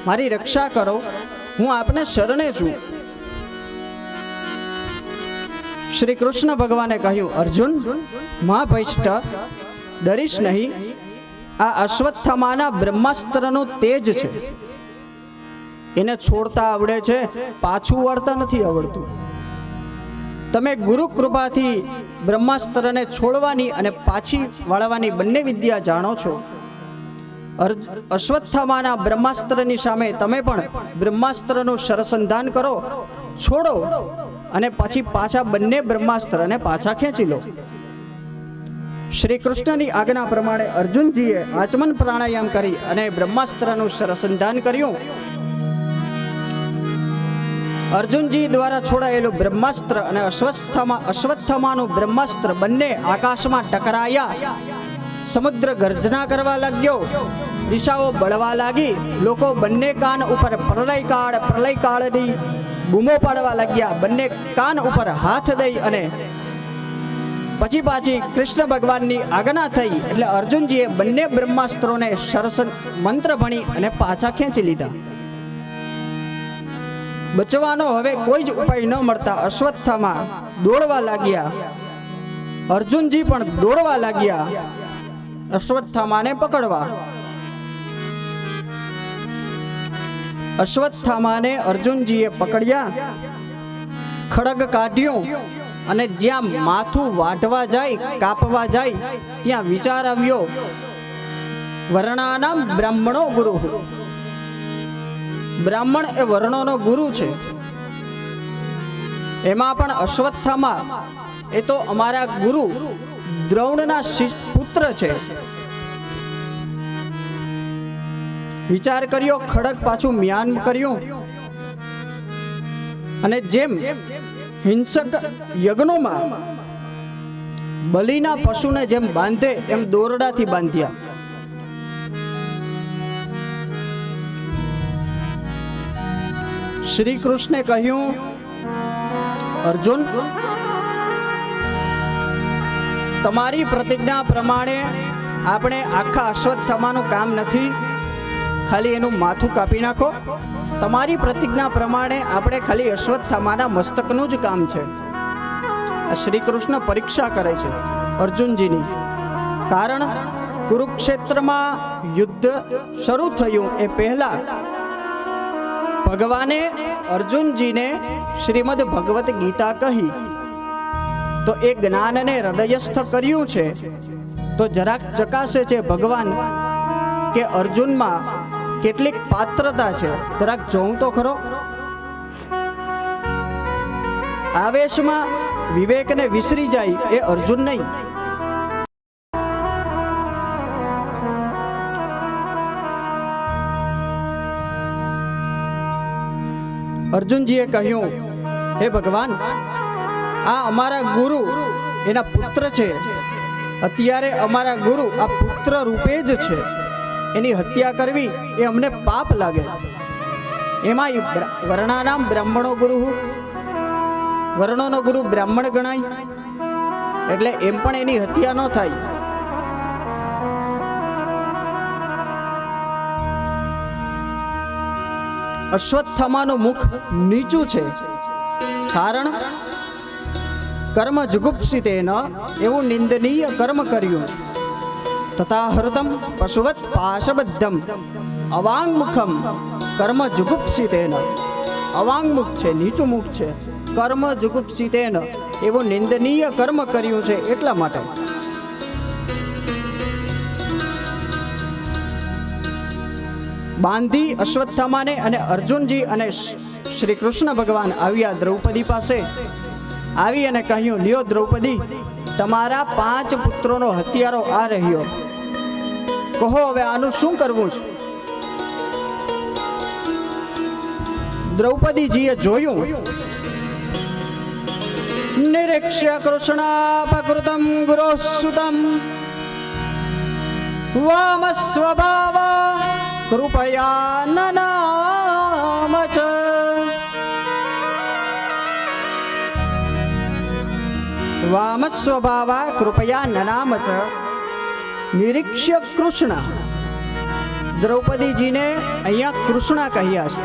મારી રક્ષા કરો, હું આપને શરણે છું. શ્રી કૃષ્ણ ભગવાને કહ્યું, અર્જુન મહાભયષ્ટ, ડરીશ નહીં. આ અશ્વત્થામાના બ્રહ્માસ્ત્રનું તેજ છે. એને છોડતા આવડે છે, પાછું વળતા નથી આવડતું. તમે ગુરુ કૃપાથી બ્રહ્માસ્ત્રને છોડવાની અને પાછી વાળવાની બંને વિદ્યા જાણો છો. અશ્વત્થામાના બ્રહ્માસ્ત્રની સામે તમે પણ બ્રહ્માસ્ત્રનું શરસંધાન કરો, છોડો અને પછી પાછા બંને બ્રહ્માસ્ત્રને પાછા ખેંચી લો. શ્રી કૃષ્ણની આજ્ઞા પ્રમાણે અર્જુનજીએ આચમન પ્રાણાયામ કરી અને બ્રહ્માસ્ત્રનું શરસંધાન કર્યું. અર્જુનજી દ્વારા છોડાયેલું બ્રહ્માસ્ત્ર અને અશ્વત્થામાનું બ્રહ્માસ્ત્ર બંને આકાશમાં ટકરાયા. સમુદ્ર ગર્જના કરવા લાગ્યો, દિશાઓ બળવા લાગી. લોકો બંને કાન ઉપર પ્રલયકાળની બૂમો પાડવા લાગ્યા. બંને કાન ઉપર હાથ દઈ અને પાછી કૃષ્ણ ભગવાનની આજ્ઞા થઈ એટલે અર્જુનજીએ બંને બ્રહ્માસ્ત્રોને મંત્ર ભણી અને પાછા ખેંચી લીધા. બચવાનો હવે કોઈ જ ઉપાય ન મળતા અશ્વત્થામા દોડવા લાગ્યા. અર્જુનજી પણ દોડવા લાગ્યા અશ્વત્થામાને પકડવા. અશ્વત્થામાને અર્જુનજીએ પકડ્યા, ખડગ કાઢ્યો અને જ્યાં માથું વાઢવા જાય, કાપવા જાય ત્યાં વિચાર આવ્યો, વર્ણાનામ બ્રાહ્મણો ગુરુ. બ્રાહ્મણ એ વર્ણોનો ગુરુ છે. એમાં પણ અશ્વત્થામા એ તો અમારા ગુરુ દ્રોણના પુત્ર છે. વિચાર કર્યો, ખડગ પાછું મ્યાન કર્યું અને જેમ હિંસક યજ્ઞોમાં બલિના પશુને જેમ બાંધે એમ દોરડાથી બાંધ્યા. શ્રી કૃષ્ણે કહ્યું, અર્જુન, તમારી પ્રતિજ્ઞા પ્રમાણે આપણે આખા અશ્વત્થામાનું કામ નથી, ખાલી એનું માથું કાપી નાખો. તમારી પ્રતિજ્ઞા પ્રમાણે આપણે ખાલી અશ્વત્થામાના મસ્તકનું જ કામ છે. શ્રી કૃષ્ણ પરીક્ષા કરે છે અર્જુનજીની. કારણ કુરુક્ષેત્રમાં યુદ્ધ શરૂ થયું એ પહેલા ભગવાને અર્જુનજીને શ્રીમદ ભગવદ્ ગીતા કહી, તો એ જ્ઞાનને હૃદયસ્થ કર્યું છે. તો જરાક ચકાસે છે ભગવાન કે અર્જુનમાં કેટલીક પાત્રતા છે, જરાક જોઉં તો ખરો. આવેશમાં વિવેકને વિસરી જાય એ અર્જુન નહીં. અર્જુનજીએ કહ્યું, હે ભગવાન, આ અમારા ગુરુ એના પુત્ર છે. અત્યારે અમારા ગુરુ આ પુત્ર રૂપે જ છે. એની હત્યા કરવી એ અમને પાપ લાગે. એમાં વર્ણાનામ બ્રાહ્મણો ગુરુ, વર્ણોનો ગુરુ બ્રાહ્મણ ગણાય, એટલે એમ પણ એની હત્યા ન થાય. અશ્વત્થામાનું મુખ નીચું છે, કારણ કર્મ જુગુપ્સિતેન, એવું નિંદનીય કર્મ કર્યું. તથા હૃદમ પશુવત પાશબદ્ધમ અવાંગમુખમ કર્મ જુગુપ્સિતેન. અવાંગમુખ છે, નીચું મુખ છે. કર્મ જુગુપ્સિતેન, એવું નિંદનીય કર્મ કર્યું છે. એટલા માટે બાંધી અશ્વત્થામાને અને અર્જુનજી અને શ્રી કૃષ્ણ ભગવાન આવ્યા દ્રૌપદી પાસે. આવી અને કહ્યું, લ્યો દ્રૌપદી, તમારા 5 પુત્રોનો હત્યારો આ રહ્યો. કહો હવે આનું શું કરવું છે? દ્રૌપદીજીએ જોયું, નિરીક્ષ્ય કૃષ્ણાપકૃતમ ગુરોઃસુતમ વામ સ્વભાવ કૃપયા નનામ ચ. વામ સ્વભાવ કૃપયા નનામ ચ. નિરીક્ષ્ય કૃષ્ણ. દ્રૌપદીજીને અહીંયા કૃષ્ણ કહ્યા છે.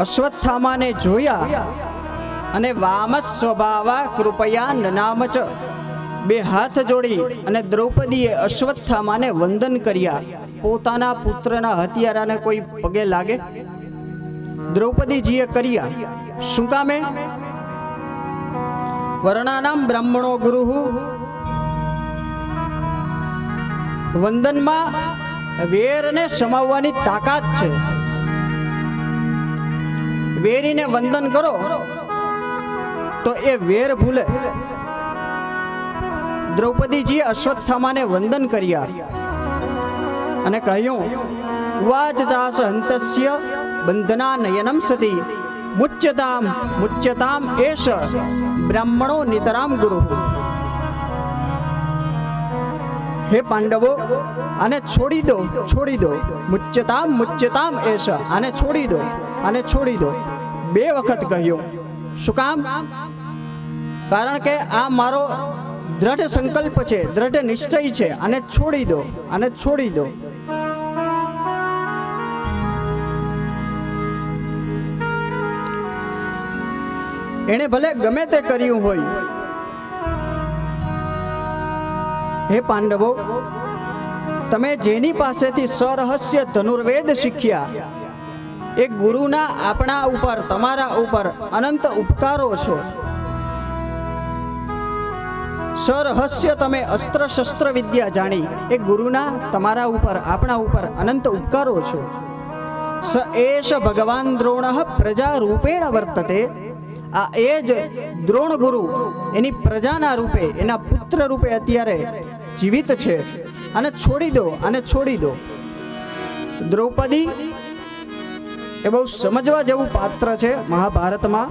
અશ્વત્થામાને જોયા અને વામ સ્વભાવ કૃપયા નનામ ચ. 2 હાથ જોડી અને દ્રૌપદીએ અશ્વત્થામાને વંદન કર્યા. પોતાના પુત્રના હત્યારાને કોઈ પગે લાગે? દ્રૌપદીજીએ કર્યા. શું કામે? વર્ણાનામ બ્રાહ્મણો ગુરુ. વંદનમાં વેરને સમાવવાની તાકાત છે. વેરીને વંદન કરો તો એ વેર ભૂલે. દ્રૌપદીજીએ અશ્વત્થામાને વંદન કર્યા અને કહ્યું, વાચ ચાસ હંતસ્ય બંધના નયનમ સતી મુચ્યતામ મુચ્યતામ એષ બ્રાહ્મણો નિતરામ ગુરુ. હે પાંડવો, આને છોડી દો, છોડી દો. મુચ્યતામ મુચ્યતામ એષ, આને છોડી દો, આને છોડી દો. 2 વખત કહ્યું. શું કામ? કારણ કે આ મારો દ્રઢ સંકલ્પ છે, દ્રઢ નિશ્ચય છે. આને છોડી દો, આને છોડી દો. એણે ભલે ગમે તે કર્યું હોય. હે પાંડવો, તમે જેની પાસેથી સરહસ્ય ધનુર્વેદ શીખ્યા, એ ગુરુના આપણા ઉપર, તમારા ઉપર અનંત ઉપકારો છે. સરહસ્ય તમે અસ્ત્ર શસ્ત્ર વિદ્યા જાણી, એ ગુરુના, તમારા ઉપર, આપણા ઉપર અનંત ઉપકારો છે. સ એષ ભગવાન દ્રોણ પ્રજા રૂપેણ વર્તતે. આ એ જ દ્રોણ ગુરુ એની પ્રજાના રૂપે, એના પુત્ર રૂપે અત્યારે જીવિત છે. અને છોડી દો, અને છોડી દો. દ્રૌપદી એ બહુ સમજવા જેવું પાત્ર છે મહાભારતમાં.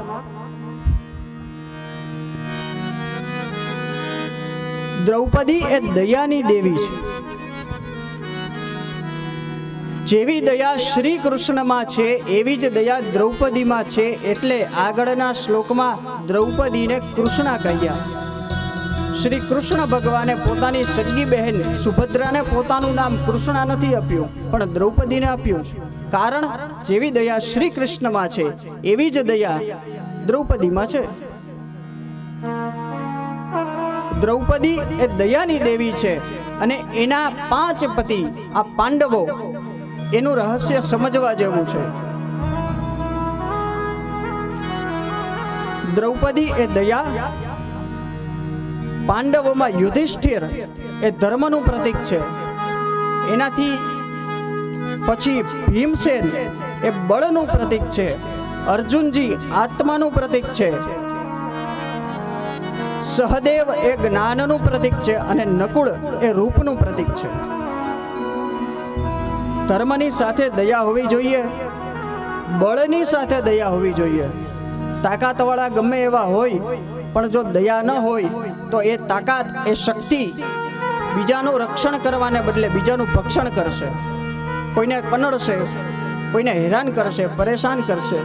દ્રૌપદી એ દયાની દેવી છે. જેવી દયા શ્રી કૃષ્ણમાં છે એવી જ દયા દ્રૌપદીમાં છે. એટલે આગળના શ્લોકમાં દ્રૌપદીને કૃષ્ણા કહ્યા. શ્રી કૃષ્ણ ભગવાને પોતાની સગી બહેન સુભદ્રાને પોતાનું નામ કૃષ્ણા નથી આપ્યું, પણ દ્રૌપદીને આપ્યું. કારણ જેવી દયા શ્રી કૃષ્ણમાં છે એવી જ દયા દ્રૌપદીમાં છે. દ્રૌપદી એ દયાની દેવી છે અને એના 5 પતિ આ પાંડવો, એનું રહસ્ય સમજવા જેવું છે. દ્રૌપદી એ દયા, પાંડવોમાં યુધિષ્ઠિર એ ધર્મનું પ્રતીક છે. એનાથી પછી ભીમસેન એ બળનું પ્રતીક છે. અર્જુનજી આત્માનું પ્રતીક છે. સહદેવ એ જ્ઞાનનું પ્રતીક છે અને નકુળ એ રૂપનું પ્રતીક છે. ધર્મની સાથે દયા હોવી જોઈએ, બળની સાથે દયા હોવી જોઈએ. તાકાતવાળા ગમે એવા હોય, પણ જો દયા ન હોય તો એ તાકાત, એ શક્તિ બીજાનું રક્ષણ કરવાને બદલે બીજાનું ભક્ષણ કરશે, કોઈને કનડશે, કોઈને હેરાન કરશે, પરેશાન કરશે.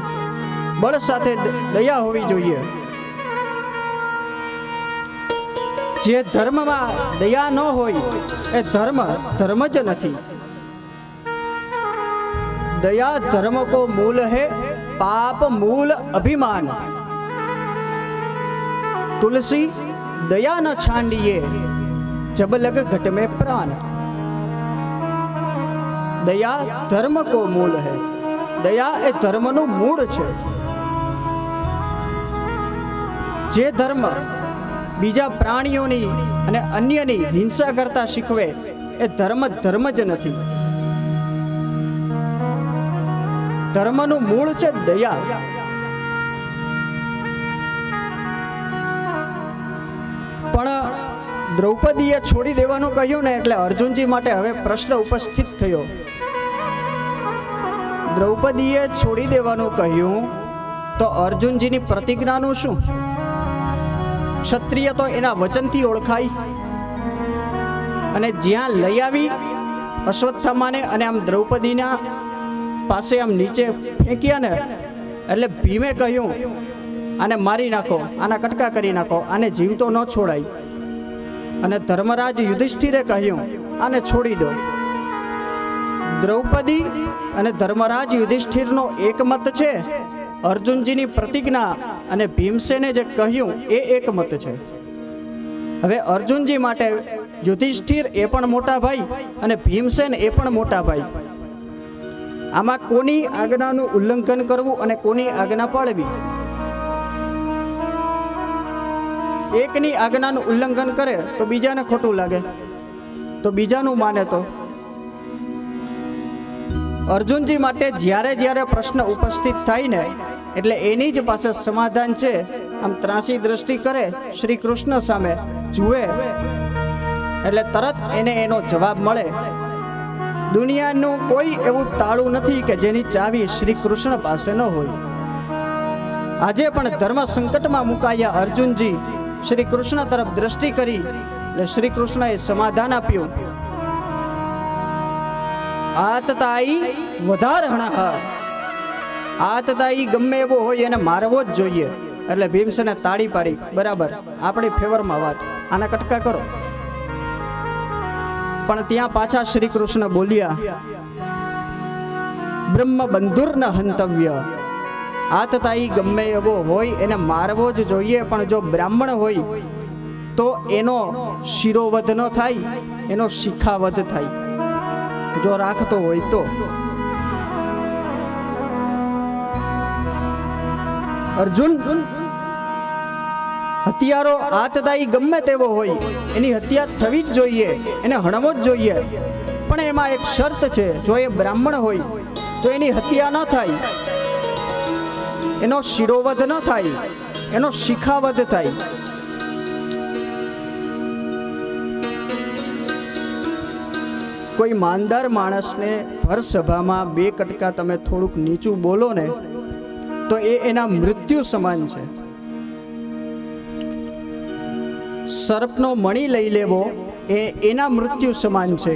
બળ સાથે દયા હોવી જોઈએ. જે ધર્મમાં દયા ન હોય એ ધર્મ જ નથી. दया धर्म को मूल है, पाप मूल अभिमान. तुलसी दया न छांडिए, जब लग घट में प्राण. दया धर्म को मूल है. दया એ ધર્મનું મૂળ છે. જે ધર્મ બીજા પ્રાણીઓની અને અન્યની હિંસા કરતા શીખવે એ ધર્મ જ નથી. ધર્મનું મૂળ છે દયા. પણ દ્રૌપદીએ છોડી દેવાનું કહ્યું ને એટલે અર્જુનજી માટે હવે પ્રશ્ન ઉપસ્થિત થયો. દ્રૌપદીએ છોડી દેવાનું કહ્યું તો અર્જુનજીની પ્રતિજ્ઞાનું શું? ક્ષત્રિય તો એના વચનથી ઓળખાય. અને જ્યાં લઈ આવી અશ્વત્થામાને અને આમ દ્રૌપદીના પાસે આમ નીચે ફેંક્યા ને એટલે ભીમે કહ્યું આને મારી નાખો, આના કટકા કરી નાખો, આને જીવતો ન છોડાય. અને ધર્મરાજ યુધિષ્ઠિરે કહ્યું આને છોડી દો. દ્રૌપદી અને ધર્મરાજ યુધિષ્ઠિરનો એક મત છે. અર્જુનજીની પ્રતિજ્ઞા અને ભીમસેને જે કહ્યું એ એક મત છે. હવે અર્જુનજી માટે યુધિષ્ઠિર એ પણ મોટા ભાઈ અને ભીમસેન એ પણ મોટા ભાઈ. આમાં કોની આજ્ઞાનું ઉલ્લંઘન કરવું અને કોની આજ્ઞા પાળવી? એકની આજ્ઞાનું ઉલ્લંઘન કરે તો બીજાને ખોટું લાગે, તો બીજાનું માને તો. અર્જુનજી માટે જ્યારે પ્રશ્ન ઉપસ્થિત થાય ને એટલે એની જ પાસે સમાધાન છે. આમ ત્રાસી દ્રષ્ટિ કરે શ્રી કૃષ્ણ સામે, જુએ એટલે તરત એને એનો જવાબ મળે. દુનિયાનું કોઈ એવું તાળું નથી કે જેની ચાવી શ્રી કૃષ્ણ પાસે ન હોય. આજે પણ ધર્મ સંકટમાં મુકાયા અર્જુનજી શ્રી કૃષ્ણ તરફ દ્રષ્ટિ કરી એટલે શ્રી કૃષ્ણએ સમાધાન આપ્યું. આતતાઈ વધારહણઃ. આતતાઈ ગમે એવો હોય એને મારવો જ જોઈએ. એટલે ભીમસેને તાળી પાડી, બરાબર આપણી ફેવરમાં વાત, આના કટકા કરો. પણ ત્યાં પાછા શ્રી કૃષ્ણ બોલ્યા બ્રહ્મ બંધુર્ન હંતવ્ય. આતતાઈ ગમે એવો હોય એને મારવો જ જોઈએ, પણ જો બ્રાહ્મણ હોય તો એનો શિરોવધ ન થાય, એનો શિખાવધ થાય, જો રાખતો હોય તો. અર્જુન, હત્યારો આતતાઈ ગમે તેવો હોય એની હત્યા થવી જ જોઈએ, એને હણવો જ જોઈએ. પણ એમાં એક શરત છે, જો એ બ્રાહ્મણ હોય તો એની હત્યા ન થાય, એનો શિરોવધ ન થાય, એનો શિખાવધ થાય. કોઈ માનદાર માણસને ભર સભામાં 2 કટકા તમે થોડુંક નીચું બોલો ને તો એ એના મૃત્યુ સમાન છે. સર્પનો મણી લઈ લેવો એ એના મૃત્યુ સમાન છે.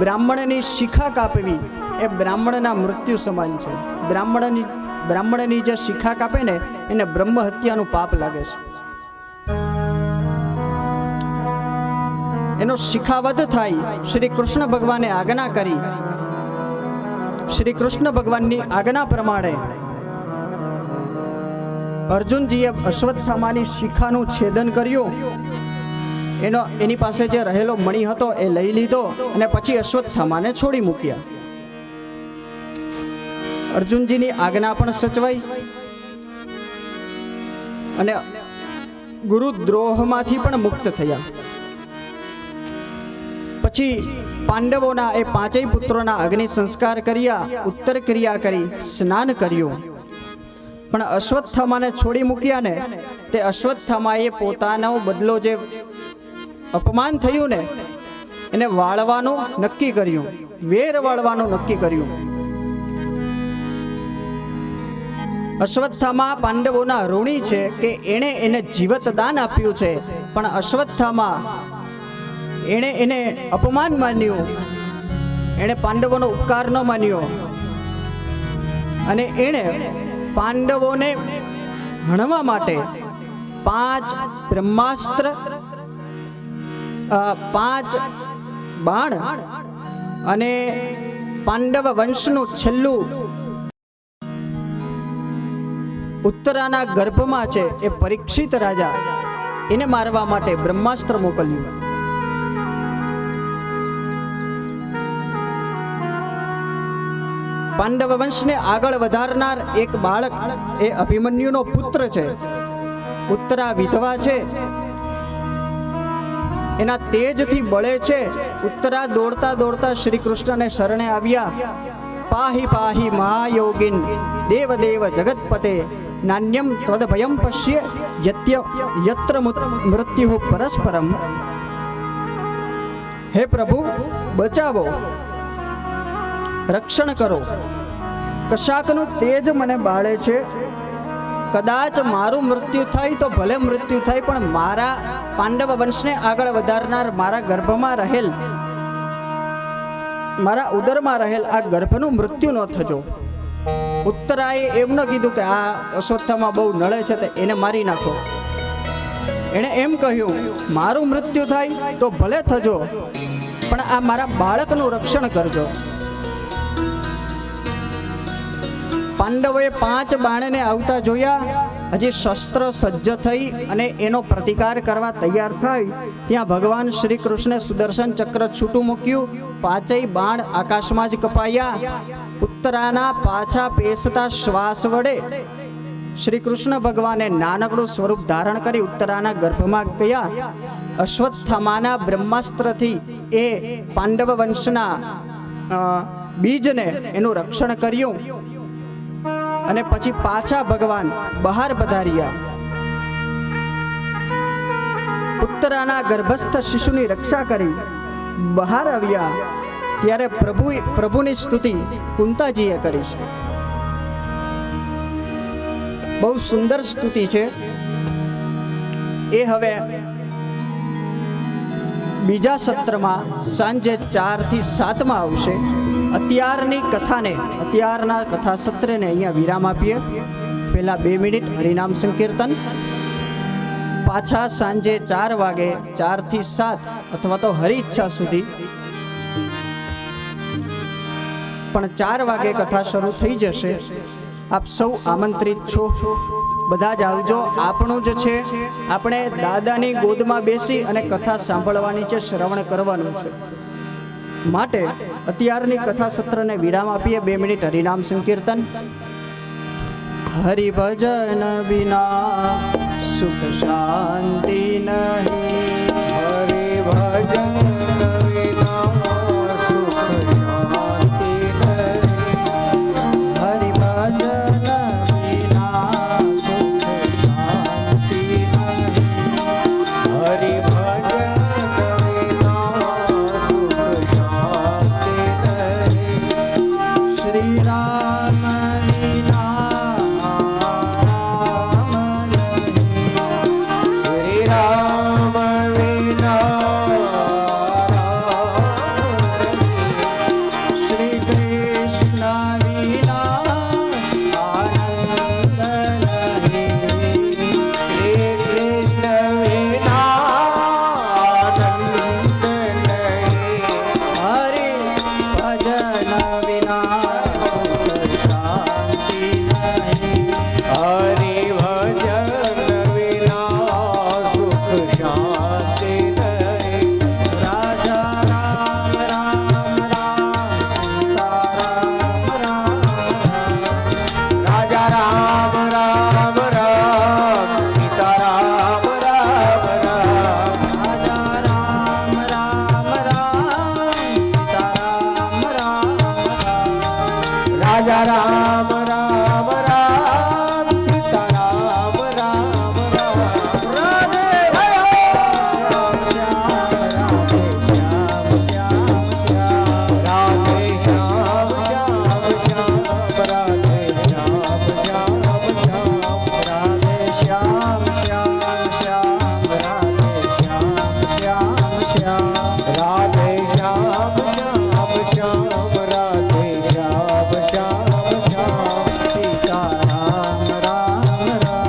બ્રાહ્મણની શિખા કાપવી એ બ્રાહ્મણના મૃત્યુ સમાન છે. બ્રાહ્મણની જે શિખા કાપે ને એને બ્રહ્મ હત્યાનું પાપ લાગે છે. એનો શિખાવધ થાય. શ્રી કૃષ્ણ ભગવાને આજ્ઞા કરી. શ્રી કૃષ્ણ ભગવાનની આજ્ઞા પ્રમાણે અર્જુનજીએ અશ્વત્થામાની શિખાનું છેદન કર્યું. એની પાસે જે રહેલો મણી હતો એ લઈ લીધો અને પછી અશ્વત્થામાને છોડી મૂક્યા. અર્જુનજીની આજ્ઞા પણ સચવાઈ અને ગુરુદ્રોહમાંથી પણ મુક્ત થયા. પછી પાંડવોના એ પાંચેય પુત્રોના અગ્નિ સંસ્કાર કર્યા, ઉત્તર ક્રિયા કરી, સ્નાન કર્યું. પણ અશ્વત્થામાને છોડી મૂક્યા ને તે અશ્વત્થામાએ પોતાનો બદલો જે અપમાન થયું ને એને વાળવાનું નક્કી કર્યું, વેર વાળવાનું નક્કી કર્યું. અશ્વત્થામા પાંડવોના ઋણી છે કે એને જીવત દાન આપ્યું છે, પણ અશ્વત્થામા એને અપમાન માન્યું, એણે પાંડવોનો ઉપકાર ન માન્યો અને એણે પાંડવોને હણવા માટે 5 બ્રહ્માસ્ત્ર, 5 બાણ અને પાંડવ વંશનું છેલ્લું ઉત્તરાના ગર્ભમાં છે એ પરીક્ષિત રાજા, એને મારવા માટે બ્રહ્માસ્ત્ર મોકલ્યું. પાંડવ વંશને આગળ વધારનાર એક બાળક એ અભિમન્યુનો પુત્ર છે. ઉત્તરા વિધવા છે, એના તેજથી બળે છે. ઉત્તરા દોડતા દોડતા શ્રી કૃષ્ણને શરણે આવ્યા. પાહી પાહી મહાયોગિન દેવ દેવ જગતપતે નાન્યમ ત્વદ ભયમ પશ્ય યત્ર મૃત્યુ પરસ્પરમ. હે પ્રભુ, બચાવો, રક્ષણ કરો. કશાકનું તેજ મને બાળે છે. કદાચ મારું મૃત્યુ થાય તો ભલે મૃત્યુ થાય, પણ મારા પાંડવ વંશને આગળ વધારનાર મારા ગર્ભમાં રહેલ, મારા ઉદરમાં રહેલ આ ગર્ભનું મૃત્યુ ન થજો. ઉત્તરાએ એમ ન કીધું કે આ અશ્વત્થામાં બહુ નળે છે તો એને મારી નાખો. એણે એમ કહ્યું, મારું મૃત્યુ થાય તો ભલે થજો, પણ આ મારા બાળકનું રક્ષણ કરજો. પાંડવોએ 5 બાણને આવતા જોયા. હજી શસ્ત્ર સજ્જ થઈ અને એનો પ્રતિકાર કરવા તૈયાર થાય ત્યાં ભગવાન શ્રી કૃષ્ણે સુદર્શન ચક્ર છૂટું મૂક્યું. 5 બાણ આકાશમાં જ કપાયા. ઉત્તરાના પાછા પેસતા શ્વાસ વડે શ્રી કૃષ્ણ ભગવાને નાનકડું સ્વરૂપ ધારણ કરી ઉત્તરાના ગર્ભમાં ગયા. અશ્વત્થામાના બ્રહ્માસ્ત્રથી એ પાંડવ વંશના બીજને એનું રક્ષણ કર્યું અને પછી પાછા ભગવાન બહાર પધાર્યા. ઉત્તરાના ગર્ભસ્થ શિશુની રક્ષા કરી બહાર આવ્યા ત્યારે પ્રભુની સ્તુતિ કુંતાજીએ કરી છે. બહુ સુંદર સ્તુતિ છે. એ હવે બીજા સત્રમાં સાંજે 4 થી 7 આવશે. અત્યારના કથા સત્રને અહીંયા વિરામ આપીએ. પહેલા 2 મિનિટ હરિનામ સંકીર્તન, પાછા સાંજે 4 વાગે 4 થી 7 અથવા તો હરિ ઈચ્છા સુધી, પણ 4 વાગે કથા શરૂ થઈ જશે. આપ સૌ આમંત્રિત છો, બધા જ આવજો. આપણું જ છે, આપણે દાદાની ગોદમાં બેસી અને કથા સાંભળવાની છે, શ્રવણ કરવાનું છે. માટે અત્યારની કથા સત્રને વિરામ આપીએ. 2 મિનિટ હરિનામ સંકીર્તન. હરિભજન વિના સુખ શાંતિ નહીં, હરિભજન વિના સુખ શાંતિ નહીં, હરિભજન વિના સુખ શાંતિ નહીં, હરિભજન શ્રી રામ વિના વિના સુખ શાંતિ નહીં. હરિ ભજન વિના સુખ શાંતિ નહીં. રાજા રામ રામ રામ સીતા રામ રામ રાજા રામ રામ રામ સીતા રામ રામ રામ. રાજા રામ રામ રામ સીતા રામ રામ રાજા રામ રામ રામ સીતા રામ રામ રામ. રાધે શ્યામ શ્યામ રાધે શ્યામ શ્યામ શ્યામ રાધે શ્યામ શ્યામ શ્યામ રાધે શ્યામ શ્યામ શ્યામ. રાધે શ્યામ શ્યામ શ્યામ રાધે શ્યામ શ્યામ શ્યામ રાધે શ્યામ શ્યામ શ્યામ રાધે શ્યામ શ્યામ શ્યામ. સીતા રામ રામ રામ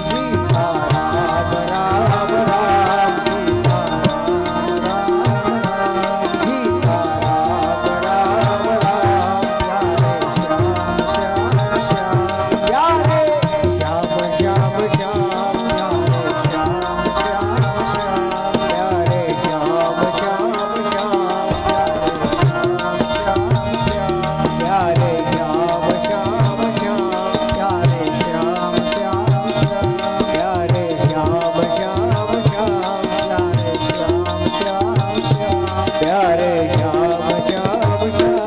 સીતા રામ રામ રામ. સીતા રામ રામ રામ સીતા રામ રામ રામ. પ્યારે શ્યામ શ્યામ શ્યામ પ્યારે શ્યામ શ્યામ શ્યામ. પ્યારે શ્યામ શ્યામ પ્યારે શ્યામ શ્યામ શ્યામ. પ્યારે શ્યામ શ્યામ પ્યારે શ્યામ શ્યામ શ્યામ. પ્યારે શ્યામ શ્યામ પ્યારે શ્યામ શ્યામ શ્યામ.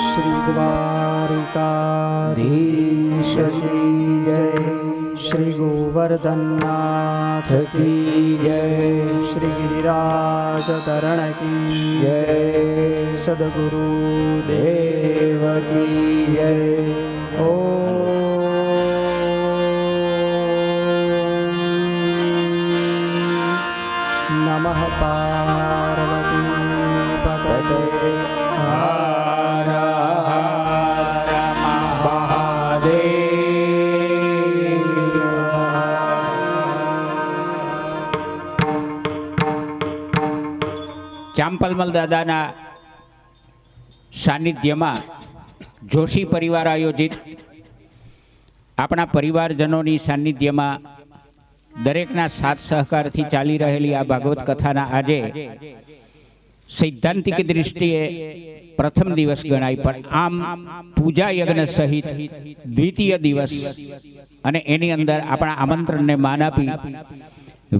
શ્રી દ્વારિકાધીશ શ્રી જય શ્રી ગોવર્ધનનાથ કી જય શ્રી ગિરિરાજ તરણ કી જય સદગુરુ દેવ કી જય. નમઃ પાર્વતી પતય હર હર મહાદેવ. ચાંપલમલ દાદાના સાનિધ્યમાં જોશી પરિવાર આયોજિત આપણા પરિવારજનોની સાનિધ્યમાં દરેકના સાથ સહકારથી ચાલી રહેલી આ ભાગવત કથાના આજે સૈદ્ધાંતિક દૃષ્ટિએ પ્રથમ દિવસ ગણાય, પણ આમ પૂજા યજ્ઞ સહિત દ્વિતીય દિવસ અને એની અંદર આપણા આમંત્રણને માન આપી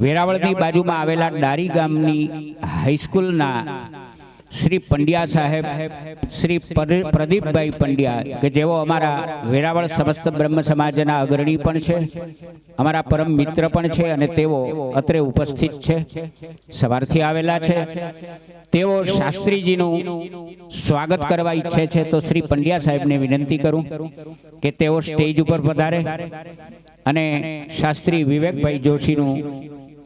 વેરાવળની બાજુમાં આવેલા ડારી ગામની હાઈસ્કૂલના શ્રી પંડ્યા સાહેબ શ્રી પ્રદીપભાઈ પંડ્યા કે જેઓ અમારા વેરાવળ સમસ્ત બ્રહ્મ સમાજના અગ્રણી પણ છે, અમારા પરમ મિત્ર પણ છે અને તેઓ અત્રે ઉપસ્થિત છે, સવારથી આવેલા છે. તેઓ શાસ્ત્રીજીનું સ્વાગત કરવા ઈચ્છે છે, તો શ્રી પંડ્યા સાહેબને વિનંતી કરું કે તેઓ સ્ટેજ ઉપર પધારે અને શાસ્ત્રી વિવેકભાઈ જોશીનું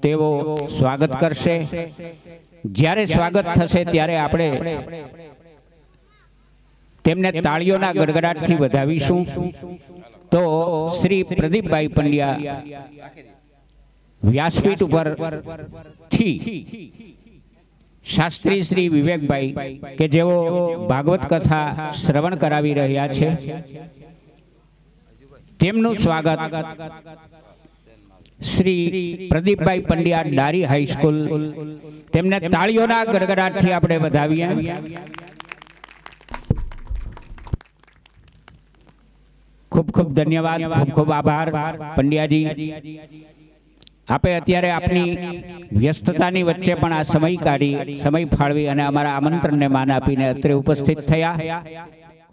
તેઓ સ્વાગત કરશે. જ્યારે સ્વાગત થશે ત્યારે આપણે તેમને તાળીઓના ગડગડાટથી વધાવીશું. તો શ્રી પ્રદીપભાઈ પંડ્યા વ્યાસપીઠ ઉપરથી શાસ્ત્રી શ્રી વિવેકભાઈ કે જેઓ ભાગવત કથા શ્રવણ કરાવી રહ્યા છે તેમનું સ્વાગત શ્રી પ્રદીપભાઈ પંડ્યા ડારી હાઈસ્કૂલ તેમને તાળીઓના ગડગડાટથી આપણે વધાવીએ. ખૂબ ખૂબ ધન્યવાદ, ખૂબ ખૂબ આભાર પંડ્યાજી. આપે અત્યારે આપની વ્યસ્તતાની વચ્ચે પણ આ સમય કાઢી સમય ફાળવી અને અમારા આમંત્રણને માન આપીને અત્રે ઉપસ્થિત થયા.